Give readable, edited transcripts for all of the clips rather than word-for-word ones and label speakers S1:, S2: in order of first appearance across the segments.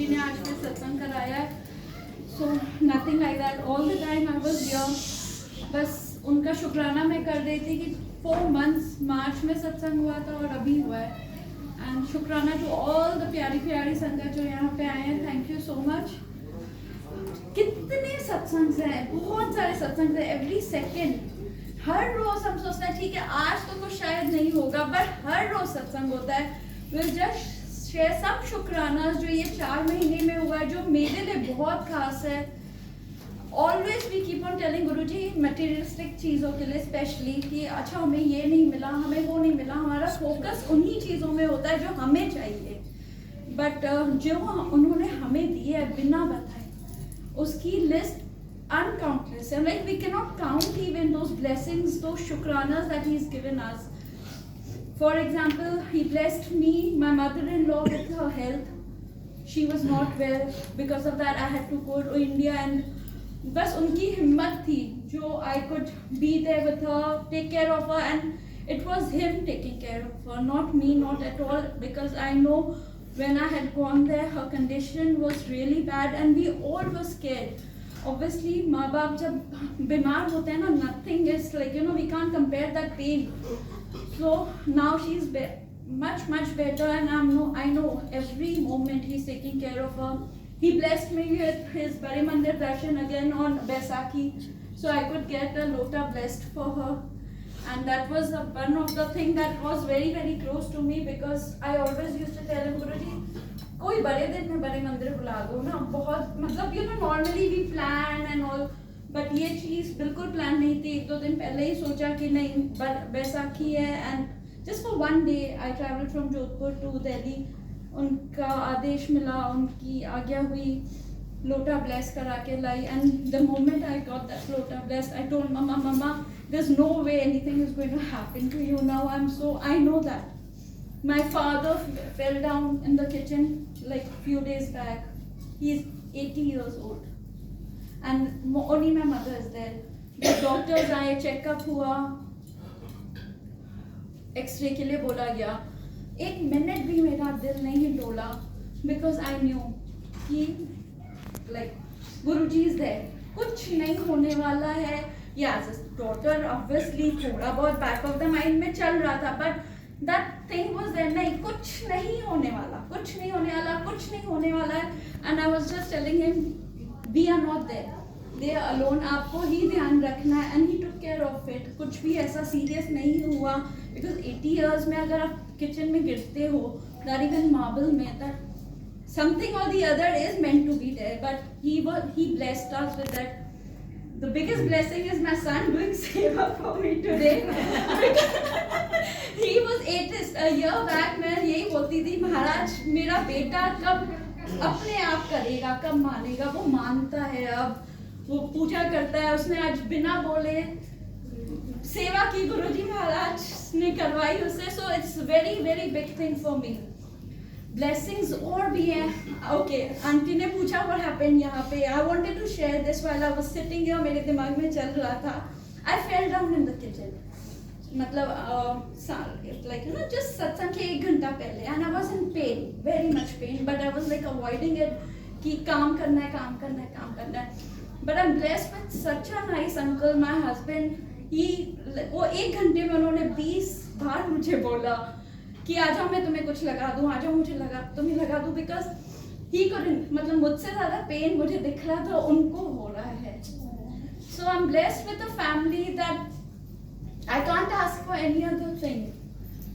S1: गुरुजी ने आज में सत्संग कराया है. So nothing like that. All the time I was here. बस उनका शुक्राना मैं कर रही थी कि 4 months मार्च में सत्संग हुआ था और अभी हुआ है. एंड शुक्राना टू ऑल द प्यारी प्यारी संगत जो यहाँ पे आए हैं. Thank you so much. कितने सत्संग हैं, बहुत सारे सत्संग हैं. एवरी सेकेंड हर रोज हम सोचते हैं ठीक है आज तो कुछ शायद नहीं होगा, बट हर रोज सत्संग होता है. विल जस्ट शेयर सब शुक्राना जो ये 4 महीने में हुआ है, जो मेरे लिए बहुत खास है. Always we keep on telling guruji materialistic चीज़ों के लिए स्पेशली कि अच्छा हमें ये नहीं मिला, हमें वो नहीं मिला. हमारा फोकस उन्हीं चीज़ों में होता है जो हमें चाहिए. बट जो उन्होंने हमें दिए है बिना बताए, उसकी list uncountless. And like we cannot count even those blessings, those shukranas that he's given us. For example, he blessed me, my mother-in-law, with her health. She was not well. Because of that, I had to go to India, and बस उनकी हिम्मत थी जो I could be there with her, take care of her, and it was him taking care of her, not me, not at all. Because I know when I had gone there, her condition was really bad, and we all were scared. Obviously माँ बाप जब बीमार होते हैं ना, nothing is like we can't compare that pain. So now she's much better, and I know every moment he's taking care of her. He blessed me with his Bari Mandir darshan again on Baisakhi, so I could get a lota blessed for her, and that was one of the thing that was very very close to me, because I always used to tell him, Guruji कोई बड़े दिन में बड़े मंदिर बुला दो ना. बहुत मतलब normally we plan and all, but ये चीज़ बिल्कुल प्लान नहीं थी. 1-2 दिन पहले ही सोचा कि नहीं बैसाखी है, and just for 1 day I travel from Jodhpur to Delhi. उनका आदेश मिला, उनकी आज्ञा हुई, लोटा ब्लेस करा के लाई. And the moment I got that lota bless, I told मम्मा there's no way anything is going to happen to you now. I know that. My father fell down in the kitchen like few days back. He's 80 years old, and only my mother is there. The doctors आए, checkup हुआ, X-ray के लिए बोला गया. 1 minute भी मेरा दिल नहीं डोला, because I knew कि like Guruji is there. कुछ नहीं होने वाला है. Yeah, as a daughter, obviously थोड़ा बहुत back of the mind में चल रहा था, but that thing was there. नहीं, कुछ नहीं होने वाला, कुछ नहीं होने वाला, कुछ नहीं होने वाला है. And I was just telling him, we are not there. They are alone. आपको ही ध्यान रखना है. And he took care of it. कुछ भी ऐसा serious नहीं हुआ. Because 80 years में अगर आप kitchen में गिरते हो, not even marble में, that something or the other is meant to be there. But he blessed us with that. The biggest blessing is my son doing seva for me today. He was atheist. A year back मैं यही बोलती थी, महाराज मेरा बेटा कब अपने आप करेगा, कब मानेगा. वो मानता है अब, वो पूजा करता है. उसने आज बिना बोले सेवा की, गुरुजी महाराज ने करवाई उससे. So it's very very big thing for me. Blessings और भी हैं. ओके, आंटी ने पूछा what happened यहाँ पे. I wanted to share this while I was sitting here. मेरे दिमाग में चल रहा था. I fell down in the kitchen. मतलब like just सत्संग के 1 घंटा पहले, and I was in pain, very much pain, but I was like avoiding it कि काम करना है, काम करना है, काम करना है. But I'm blessed with such a nice uncle, my husband. वो 1 घंटे में उन्होंने 20 बार मुझे बोला कि आ जाओ मैं तुम्हें कुछ लगा दूं, आ जाओ मुझे तुम्हें लगा दूं. बिकॉज ही couldn't, मतलब मुझसे ज़्यादा पेन मुझे दिख रहा था, उनको हो रहा है. So I am blessed with a family that I can't ask for any other thing.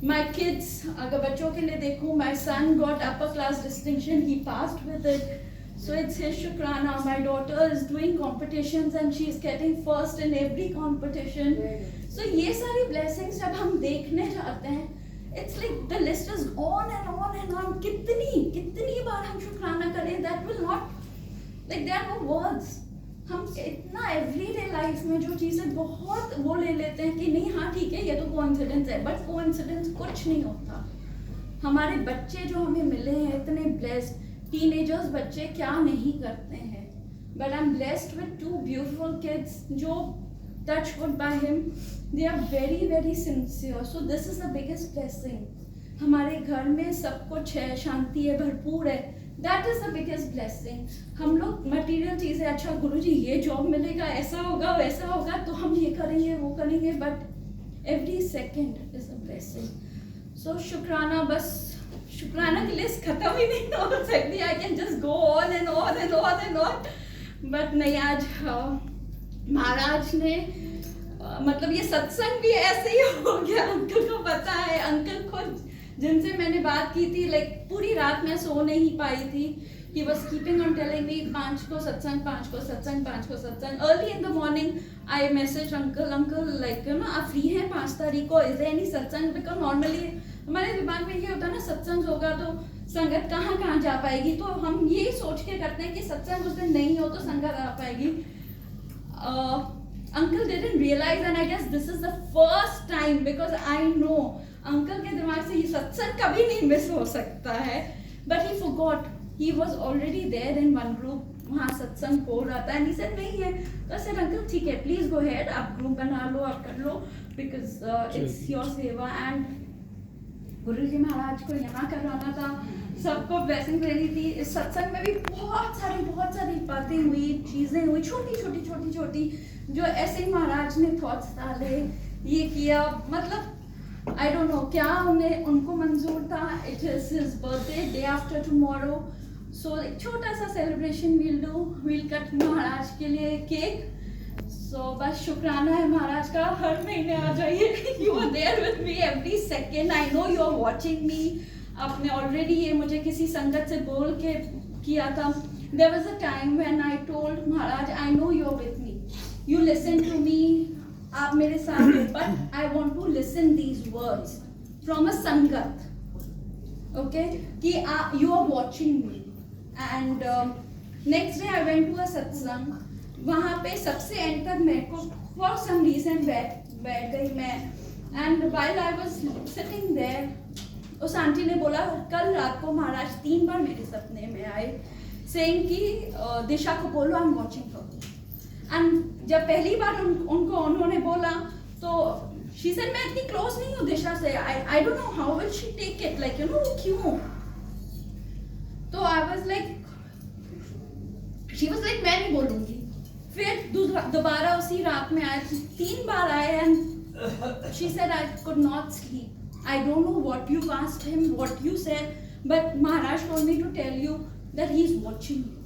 S1: My kids, अगर बच्चों के लिए देखूँ, my son got upper class distinction, he passed with it. So it's his shukrana. My daughter is doing competitions and she is getting first in every competition. So ये सारी blessings जब हम देखने जाते हैं, it's like the list is on and on and on. कितनी बार हम शुक्राना करें, that will not, like there are no words. हम इतना everyday life में जो चीज़ें बहुत वो ले लेते हैं कि नहीं हाँ ठीक है ये तो coincidence है, but coincidence कुछ नहीं होता. हमारे बच्चे जो हमें मिले हैं इतने blessed, teenagers बच्चे क्या नहीं करते हैं. But I'm blessed with 2 beautiful kids जो touch wood by him, they are very very sincere. So this is the biggest blessing. हमारे घर में सब कुछ है, शांति है, भरपूर है. That is the biggest blessing. हम लोग मटेरियल चीज़ें, अच्छा गुरुजी ये जॉब मिलेगा, ऐसा होगा वैसा होगा, तो हम ये करेंगे वो करेंगे, but every second is a blessing. So शुक्राना, बस शुक्राना की लिस्ट खत्म ही नहीं हो सकती। I can just go on and on and on and on, but नहीं, आज महाराज ने मतलब ये सत्संग भी ऐसे ही हो गया। अंकल को पता है, अंकल खुद जिनसे मैंने बात की थी, लाइक पूरी रात मैं सो नहीं पाई थी। He was keeping on telling me 5 को सत्संग, 5 को सत्संग, 5 को सत्संग। Early in the morning I message uncle like you no आप फ्री हैं 5 तारीख को, इज देयर एनी सत्संग? बिकॉज नॉर्मली हमारे दिमाग में ये होता है ना, सत्संग होगा तो संगत कहाँ कहाँ जा पाएगी, तो हम यही सोच के करते हैं कि सत्संग उस दिन नहीं हो तो संगत आ पाएगी। Uncle didn't realize, and I guess this is the first time, because I know uncle के दिमाग से ये सत्संग कभी नहीं मिस हो सकता है, but he forgot. He was already there in one group, वहाँ सत्संग हो रहा था, and he said नहीं है, तो I said uncle ठीक है, please go ahead, आप ग्रुप बना लो, आप कर लो, because it's your सेवा। and गुरुजी महाराज को यहाँ करवाना था, सबको ब्लेसिंग देनी थी। इस सत्संग में भी बहुत सारी बातें हुई, चीज़ें हुई, छोटी, जो ऐसे ही महाराज ने थॉट्स डाले, ये किया, मतलब आई डोंट नो क्या उनको मंजूर था। It is his birthday, day after tomorrow, so एक छोटा सा सेलिब्रेशन वील कट महाराज के लिए केक। सो बस शुक्राना है महाराज का, हर महीने आ जाइए। You are there with me every second, I know you are watching me. आपने ऑलरेडी ये मुझे किसी संगत से बोल के किया था। There was a time when I told Maharaj, I know you're with me. You listen to me. आप मेरे साथ हो, but I want to listen these words from a sangat. Okay? कि you are watching me. And next day I went to a satsang. वहाँ पे सबसे and तक मेरे को for some reason बैठ गई मैं। And while I was sitting there, उस आंटी ने बोला कल रात को महाराज 3 बार मेरे सपने में आए, सेइंग कि दिशा को बोलो I am watching her. And जब पहली बार उनको उन्होंने बोला तो शी सेड मैं इतनी क्लोज नहीं हूँ दिशा से, I don't know how will she take it, like you know क्यों। तो I was like, she was like मैं नहीं बोलूंगी। फिर दोबारा उसी रात में आए, 3 बार आए, and she said I could not sleep. I don't know what you asked him, what you said, but Maharaj told me to tell you that he's watching you.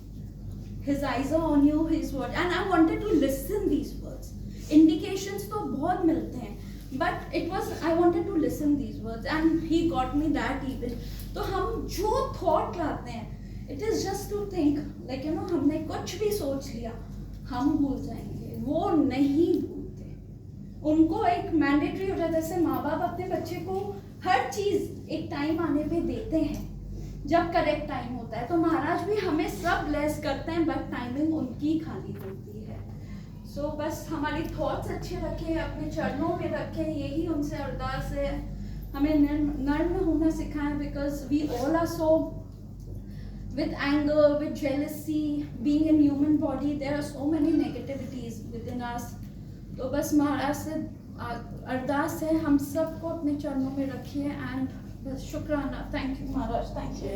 S1: His eyes are on you, he's watching. And I wanted to listen these words. Indications तो बहुत मिलते हैं, but it was, I wanted to listen these words, and he got me that even. तो हम जो thought लाते हैं, it is just to think, like you know, हमने कुछ भी सोच लिया, हम भूल जाएंगे, वो नहीं भूलते। उनको एक मैंडेटरी हो जाता है, जैसे माँ बाप अपने बच्चे को हर चीज़ एक टाइम आने पे देते हैं, जब करेक्ट टाइम होता है। तो महाराज भी हमें सब ब्लेस करते हैं, बट टाइमिंग उनकी खाली होती है। सो बस हमारी थॉट्स अच्छे रखें, अपने चरणों में रखें, यही उनसे अरदास है। हमें नर्म होना सिखाएं, because we all are so with anger, with jealousy, being in human body, there are so many negativities within us. तो बस महाराज से अरदास है, हम सबको अपने चरणों में रखिए, एंड बस शुक्राना। Thank you Maharaj, thank you.